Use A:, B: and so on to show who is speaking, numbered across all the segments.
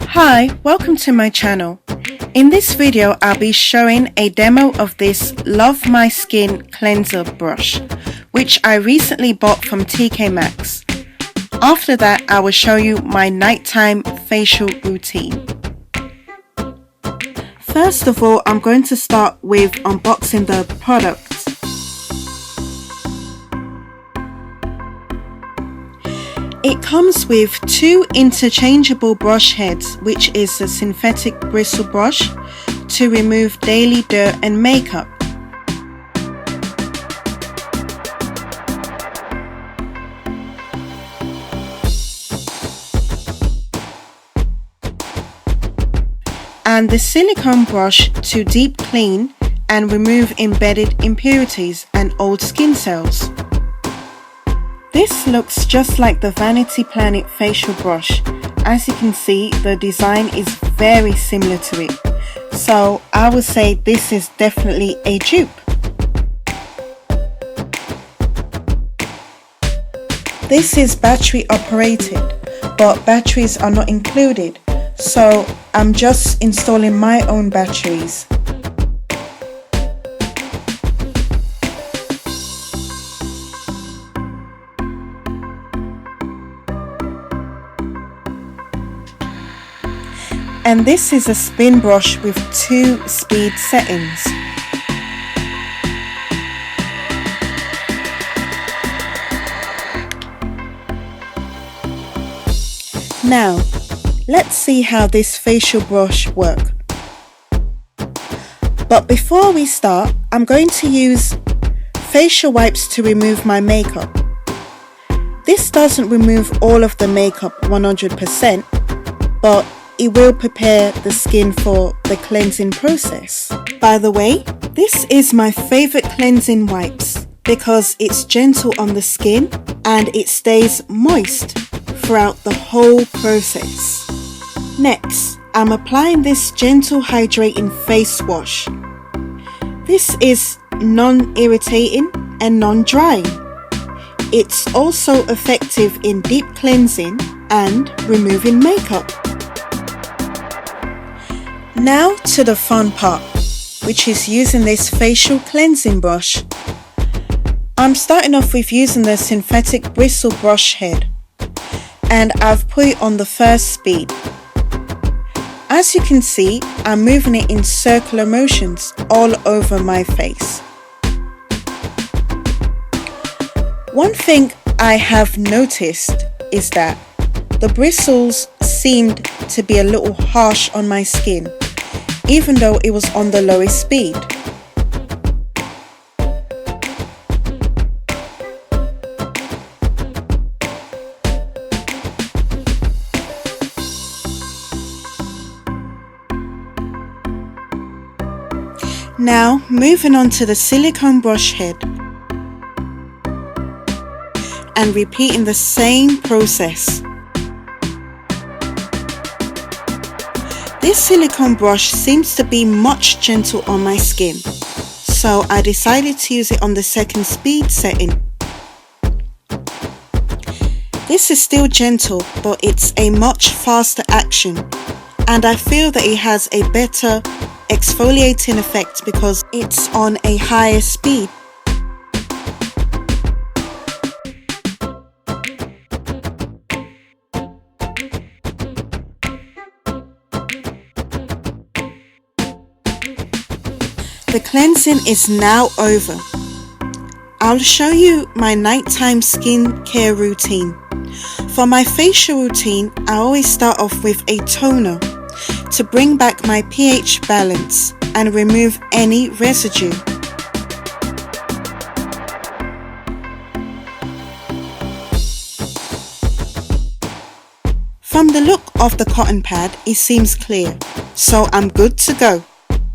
A: Hi, welcome to my channel. In this video, I'll be showing a demo of this Love My Skin cleanser brush, which I recently bought from TK Maxx. After that, I will show you my nighttime facial routine. First of all, I'm going to start with unboxing the product. It comes with two interchangeable brush heads, which is a synthetic bristle brush to remove daily dirt and makeup. And the silicone brush to deep clean and remove embedded impurities and old skin cells. This looks just like the Vanity Planet facial brush. As you can see, the design is very similar to it. So I would say this is definitely a dupe. This is battery operated, but batteries are not included. So I'm just installing my own batteries. And this is a spin brush with 2 speed settings. Now, let's see how this facial brush works. But before we start, I'm going to use facial wipes to remove my makeup. This doesn't remove all of the makeup 100%, but it will prepare the skin for the cleansing process. By the way, this is my favorite cleansing wipes because it's gentle on the skin and it stays moist throughout the whole process. Next, I'm applying this gentle hydrating face wash. This is non-irritating and non-drying. It's also effective in deep cleansing and removing makeup. Now to the fun part, which is using this facial cleansing brush. I'm starting off with using the synthetic bristle brush head, and I've put it on the first speed. As you can see, I'm moving it in circular motions all over my face. One thing I have noticed is that the bristles seemed to be a little harsh on my skin, even though it was on the lowest speed. Now, moving on to the silicone brush head and repeating the same process. This silicone brush seems to be much gentle on my skin, so I decided to use it on the second speed setting. This is still gentle, but it's a much faster action, and I feel that it has a better exfoliating effect because it's on a higher speed. The cleansing is now over. I'll show you my nighttime skincare routine. For my facial routine, I always start off with a toner to bring back my pH balance and remove any residue. From the look of the cotton pad, it seems clear, so I'm good to go.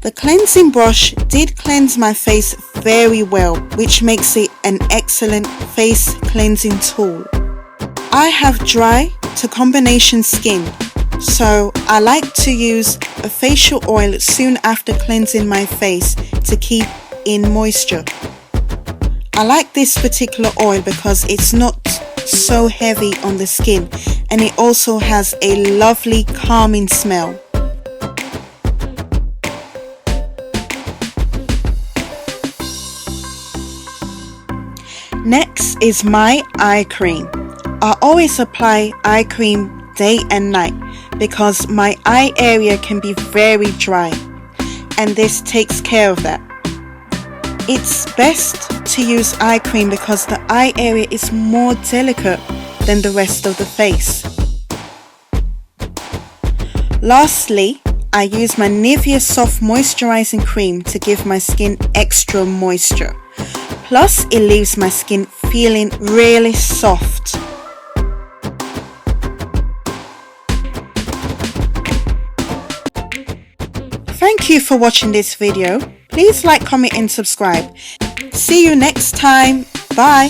A: The cleansing brush did cleanse my face very well, which makes it an excellent face cleansing tool. I have dry to combination skin, so I like to use a facial oil soon after cleansing my face to keep in moisture. I like this particular oil because it's not so heavy on the skin, and it also has a lovely calming smell. Next is my eye cream. I always apply eye cream day and night because my eye area can be very dry, and this takes care of that. It's best to use eye cream because the eye area is more delicate than the rest of the face. Lastly, I use my NIVEA soft moisturizing cream to give my skin extra moisture. Plus, it leaves my skin feeling really soft. Thank you for watching this video. Please like, comment and subscribe. See you next time. Bye.